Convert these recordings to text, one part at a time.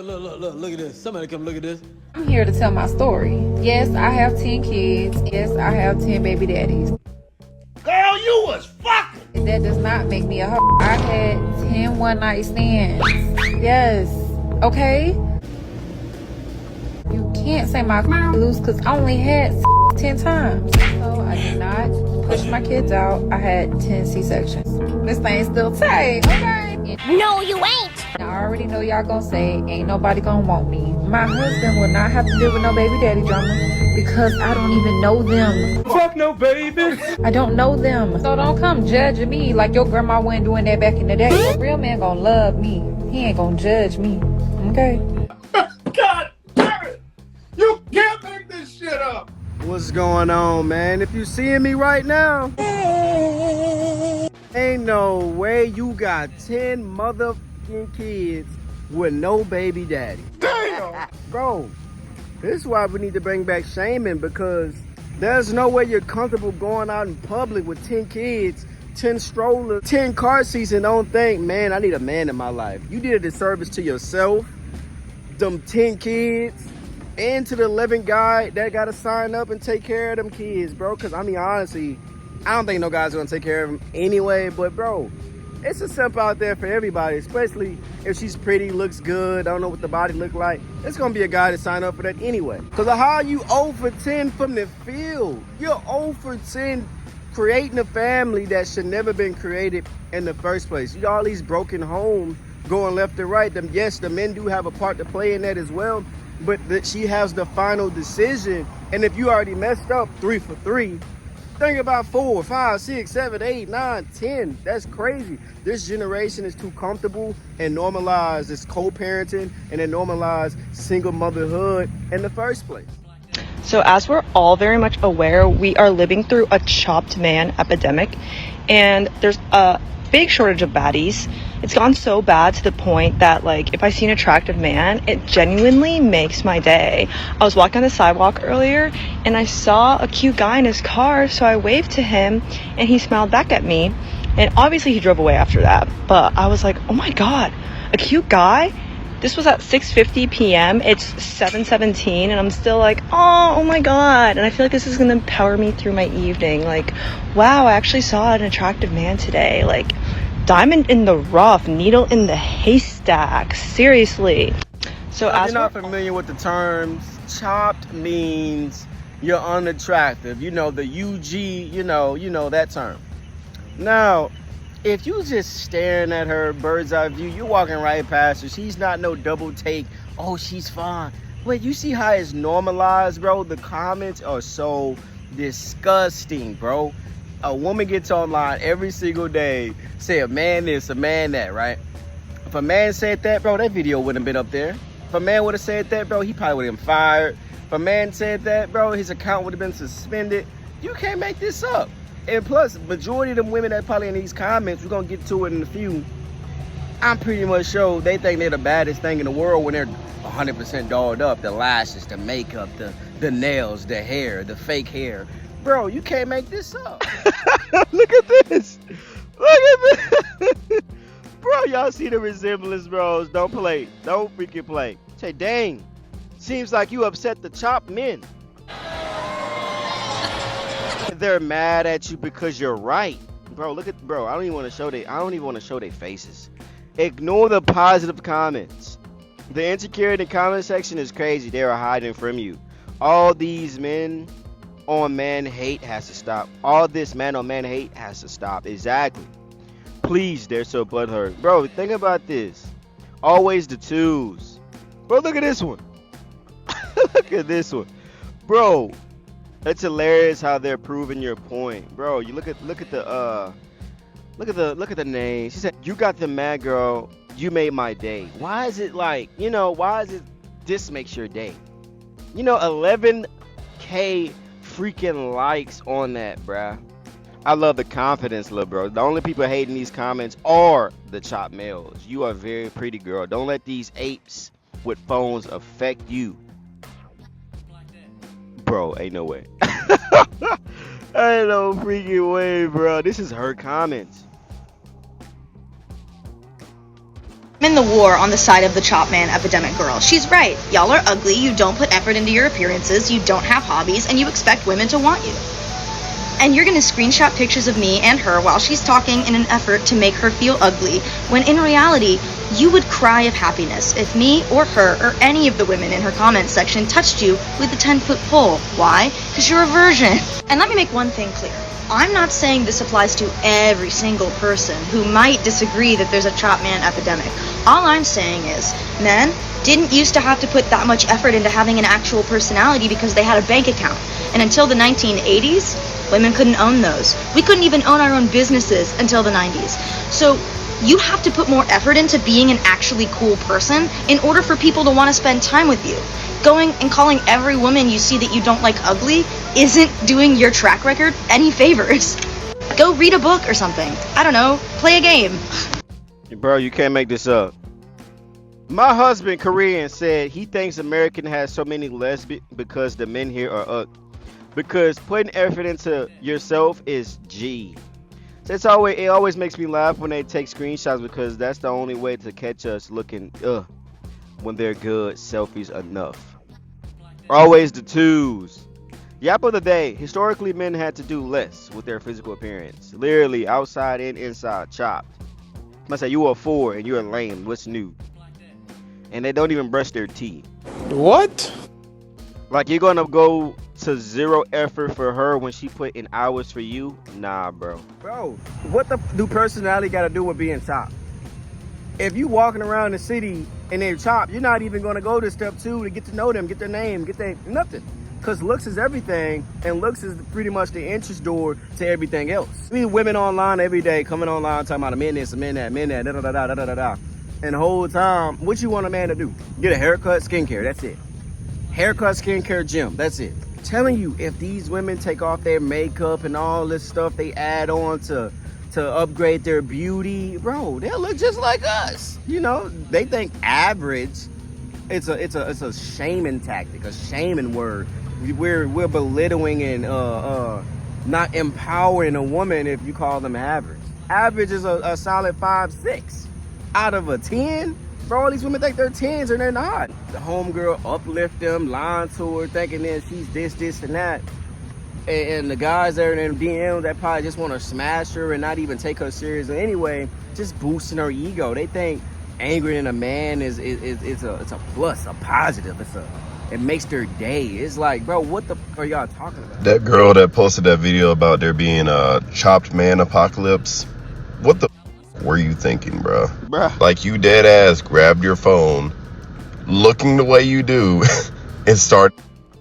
Look at this. Somebody come look at this. I'm here to tell my story. Yes, I have 10 kids. Yes, I have 10 baby daddies. Girl, you was fucking. That does not make me a hoe. I had 10 one-night stands. Yes. Okay? You can't say my loose because I only had 10 times. So I did not push my kids out. I had 10 C-sections. This thing's still tight, okay? No, you ain't. I already know y'all gonna say, ain't nobody gonna want me. My husband will not have to deal with no baby daddy drama because I don't even know them. Fuck no, baby. I don't know them. So don't come judging me like your grandma wasn't doing that back in the day. A real man gonna love me. He ain't gonna judge me. Okay? God damn it. You can't make this shit up. What's going on, man? If you seeing me right now, ain't no way you got 10 motherfucking kids with no baby daddy. Damn. Bro, this is why we need to bring back shaming, because there's no way you're comfortable going out in public with 10 kids, 10 strollers, 10 car seats and don't think, man, I need a man in my life. You did a disservice to yourself, them 10 kids, and to the 11 guy that got to sign up and take care of them kids, bro. Because, I mean, honestly, I don't think no guy's going to take care of them anyway. But, bro, it's a simp out there for everybody, especially if she's pretty, looks good, don't know what the body look like. It's going to be a guy to sign up for that anyway. Because how are you 0 for 10 from the field? You're 0 for 10 creating a family that should never been created in the first place. You got all these broken homes going left and right. Yes, the men do have a part to play in that as well, but that she has the final decision. And if you already messed up 3 for 3, think about 4, 5, 6, 7, 8, 9, 10. That's crazy. This generation is too comfortable and normalized this co-parenting and then normalized single motherhood in the first place. So as we're all very much aware, we are living through a chopped man epidemic, and there's a big shortage of baddies. It's gone so bad to the point that, like, if I see an attractive man, it genuinely makes my day. I was walking on the sidewalk earlier and I saw a cute guy in his car, so I waved to him and he smiled back at me, and obviously he drove away after that. But I was like, oh my god, a cute guy? This was at 6:50 p.m. It's 7:17 and I'm still like, oh my god. And I feel like this is gonna empower me through my evening. Like, wow, I actually saw an attractive man today. Like, diamond in the rough, needle in the haystack. Seriously. So If as you're not familiar with the terms, chopped means you're unattractive. You know, the UG, you know that term. Now, if you just staring at her bird's eye view, you're walking right past her. She's not no double take. Oh, she's fine. Wait, you see how it's normalized, bro? The comments are so disgusting, bro. A woman gets online every single day, say a man this, a man that, right? If a man said that, bro, that video wouldn't have been up there. If a man would have said that, bro, he probably would have been fired. If a man said that, bro, his account would have been suspended. You can't make this up. And plus, majority of them women that probably in these comments, we're going to get to it in a few, I'm pretty much sure they think they're the baddest thing in the world when they're 100% dolled up. The lashes, the makeup, the nails, the hair, the fake hair. Bro, you can't make this up. Look at this. Look at this. Bro, y'all see the resemblance, bros. Don't play. Don't freaking play. Say, dang. Seems like you upset the chopped men. They're mad at you because you're right. Bro, look at, bro, I don't even want to show their faces. Ignore the positive comments. The insecurity in the comment section is crazy. They are hiding from you. All these men on man hate has to stop. All this man on man hate has to stop. Exactly. Please, they're so butthurt. Bro, think about this. Always the twos. Bro, look at this one. Look at this one. Bro, it's hilarious how they're proving your point. Bro, you look at the name. She said, you got the mad girl, you made my day. Why is it like, why is it this makes your day? 11K freaking likes on that, bruh. I love the confidence, little bro. The only people hating these comments are the chopped males. You are a very pretty girl. Don't let these apes with phones affect you. Bro, ain't no way. Ain't no freaking way, bro. This is her comments. I'm in the war on the side of the chop man epidemic girl. She's right. Y'all are ugly, you don't put effort into your appearances, you don't have hobbies, and you expect women to want you. And you're gonna screenshot pictures of me and her while she's talking in an effort to make her feel ugly, when in reality, you would cry of happiness if me or her or any of the women in her comment section touched you with a 10-foot pole. Why? Because you're a virgin. And let me make one thing clear. I'm not saying this applies to every single person who might disagree that there's a chop man epidemic. All I'm saying is, men didn't used to have to put that much effort into having an actual personality because they had a bank account. And until the 1980s, women couldn't own those. We couldn't even own our own businesses until the 90s. So you have to put more effort into being an actually cool person in order for people to want to spend time with you. Going and calling every woman you see that you don't like ugly isn't doing your track record any favors. Go read a book or something. I don't know, play a game. Bro, you can't make this up. My husband, Korean, said he thinks American has so many lesbians because the men here are ugly. Because putting effort into yourself is G. So it always makes me laugh when they take screenshots because that's the only way to catch us looking when they're good selfies enough. Always the twos. Yap of the day. Historically, men had to do less with their physical appearance. Literally, outside and inside, chopped. I say you are 4 and you're lame. What's new? And they don't even brush their teeth. What? Like you're gonna go to zero effort for her when she put in hours for you? Nah, bro. Bro, what the do personality got to do with being chopped? If you walking around the city and they're chopped, you're not even gonna go to step 2 to get to know them, get their name, get their nothing. Cause looks is everything, and looks is pretty much the entrance door to everything else. We see women online every day coming online talking about a man this, a man that, da da da da da da da. And the whole time, what you want a man to do? Get a haircut, skincare, that's it. Haircut, skincare, gym, that's it. I'm telling you, if these women take off their makeup and all this stuff they add on to upgrade their beauty, bro, they'll look just like us. You know, they think average. It's a shaming tactic, a shaming word. We're belittling and not empowering a woman if you call them average. Average is a solid 5-6 out of a 10. Bro, all these women think they're 10s and they're not. The homegirl uplift them, lying to her, thinking that she's this, and that. And the guys there in the DM that probably just want to smash her and not even take her seriously anyway, just boosting her ego. They think angering a man is a plus, a positive. It makes their day. It's like, bro, what the are y'all talking about? That girl that posted that video about there being a chopped man apocalypse, what the were you thinking, bro? Like you dead ass grabbed your phone, looking the way you do, and start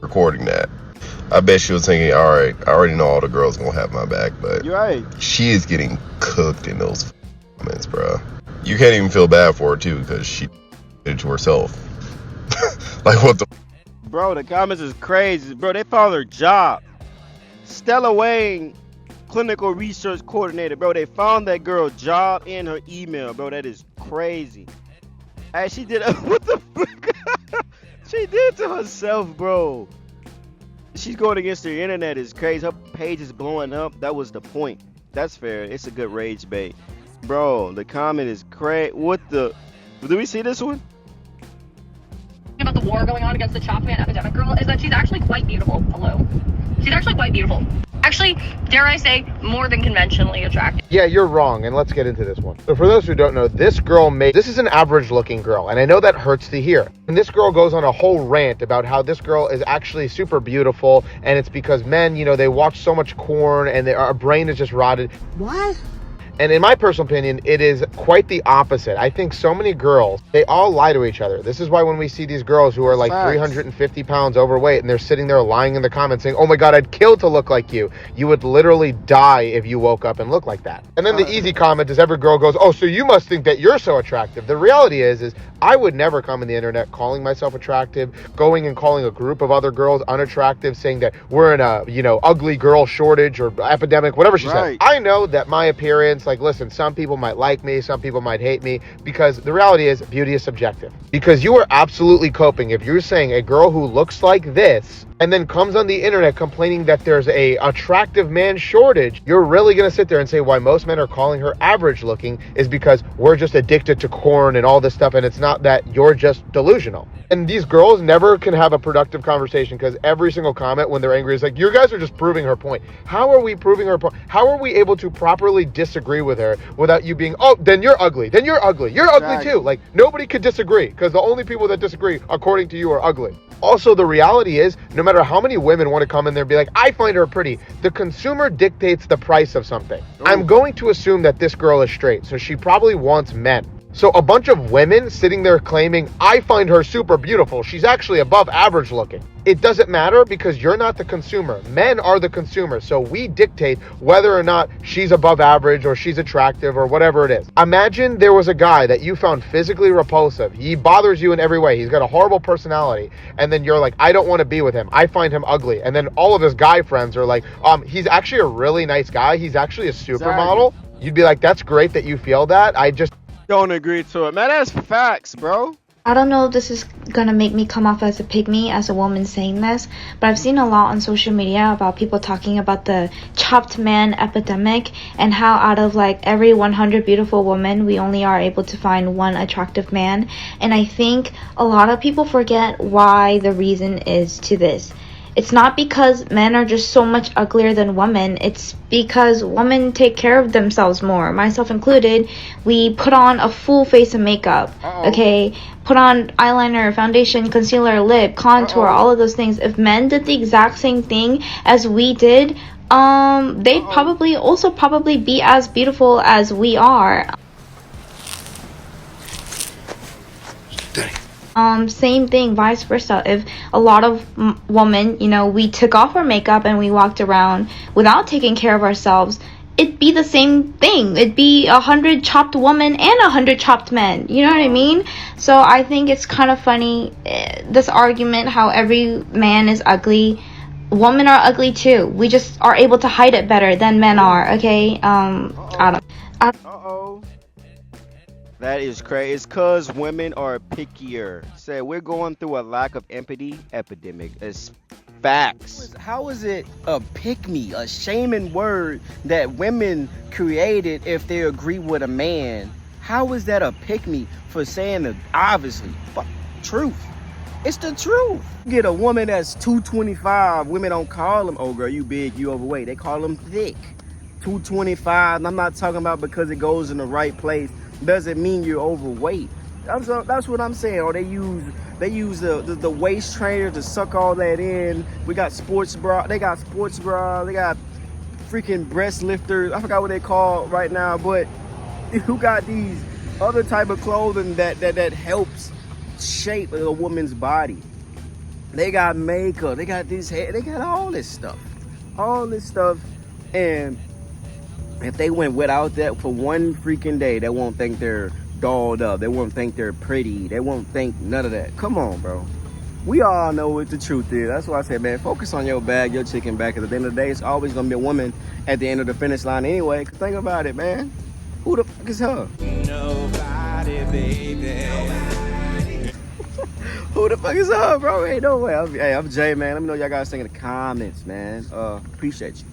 recording that. I bet she was thinking, all right, I already know all the girls gonna have my back, but you're right. She is getting cooked in those comments, bro. You can't even feel bad for her too, because she did it to herself. Like what the? Bro, the comments is crazy. Bro, they found her job. Stella Wayne, clinical research coordinator. Bro, they found that girl job in her email. Bro, that is crazy. Hey, she did what the fuck? She did to herself, bro. She's going against the internet is crazy. Her page is blowing up. That was the point. That's fair. It's a good rage bait. Bro, the comment is crazy. What the? Do we see this one? About the war going on against the chop man epidemic girl is that she's actually quite beautiful. Hello. She's actually quite beautiful. Actually, dare I say, more than conventionally attractive. Yeah, you're wrong, and let's get into this one. So for those who don't know, this is an average looking girl, and I know that hurts to hear. And this girl goes on a whole rant about how this girl is actually super beautiful, and it's because men, you know, they watch so much porn, and our brain is just rotted. What? And in my personal opinion, it is quite the opposite. I think so many girls, they all lie to each other. This is why when we see these girls who are like 350 pounds overweight and they're sitting there lying in the comments saying, oh my God, I'd kill to look like you. You would literally die if you woke up and looked like that. And then the easy comment is every girl goes, oh, so you must think that you're so attractive. The reality is I would never come on the internet calling myself attractive, going and calling a group of other girls unattractive, saying that we're in a, ugly girl shortage or epidemic, whatever she said. I know that my appearance, like, listen, some people might like me, some people might hate me, because the reality is beauty is subjective. Because you are absolutely coping if you're saying a girl who looks like this and then comes on the internet complaining that there's a attractive man shortage, you're really going to sit there and say why most men are calling her average looking is because we're just addicted to corn and all this stuff, and it's not that you're just delusional. And these girls never can have a productive conversation because every single comment when they're angry is like, you guys are just proving her point. How are we proving her point? How are we able to properly disagree with her without you being, oh, then you're ugly, then you're ugly, you're ugly too. Like, nobody could disagree because the only people that disagree according to you are ugly. Also, the reality is, no matter how many women want to come in there and be like, I find her pretty, the consumer dictates the price of something. I'm going to assume that this girl is straight, so she probably wants men. So a bunch of women sitting there claiming, I find her super beautiful, she's actually above average looking. It doesn't matter because you're not the consumer. Men are the consumer. So we dictate whether or not she's above average or she's attractive or whatever it is. Imagine there was a guy that you found physically repulsive. He bothers you in every way. He's got a horrible personality. And then you're like, I don't want to be with him. I find him ugly. And then all of his guy friends are like, he's actually a really nice guy. He's actually a supermodel. You'd be like, that's great that you feel that. I just don't agree to it, man. That's facts, bro. I don't know if this is gonna make me come off as a pygmy, as a woman saying this, but I've seen a lot on social media about people talking about the chopped man epidemic and how out of like every 100 beautiful women, we only are able to find one attractive man. And I think a lot of people forget why the reason is to this. It's not because men are just so much uglier than women. It's because women take care of themselves more, myself included. We put on a full face of makeup, okay? Put on eyeliner, foundation, concealer, lip, contour, all of those things. If men did the exact same thing as we did, they'd probably be as beautiful as we are. Same thing, vice versa. If a lot of women, we took off our makeup and we walked around without taking care of ourselves, it'd be the same thing. It'd be 100 chopped women and 100 chopped men. You know what I mean? So I think it's kind of funny, this argument, how every man is ugly. Women are ugly too. We just are able to hide it better than men are, okay? That is crazy. It's because women are pickier. Say we're going through a lack of empathy epidemic. It's facts. How is it a pick me, a shaming word that women created if they agree with a man? How is that a pick me for saying the obviously truth? It's the truth. You get a woman that's 225. Women don't call them, oh girl, you big, you overweight. They call them thick. 225. And I'm not talking about because it goes in the right place doesn't mean you're overweight. That's what I'm saying. Or they use the waist trainer to suck all that in. We got sports bra. They got sports bra. They got freaking breast lifters. I forgot what they call right now. But who got these other type of clothing that helps shape a woman's body? They got makeup. They got this hair. They got all this stuff. And if they went without that for one freaking day, they won't think they're dolled up. They won't think they're pretty. They won't think none of that. Come on, bro. We all know what the truth is. That's why I said, man, focus on your bag, your chicken back. At the end of the day, it's always going to be a woman at the end of the finish line anyway. Think about it, man. Who the fuck is her? Nobody, baby. Who the fuck is her, bro? Ain't no way. I'm Jay, man. Let me know y'all guys think in the comments, man. Appreciate you.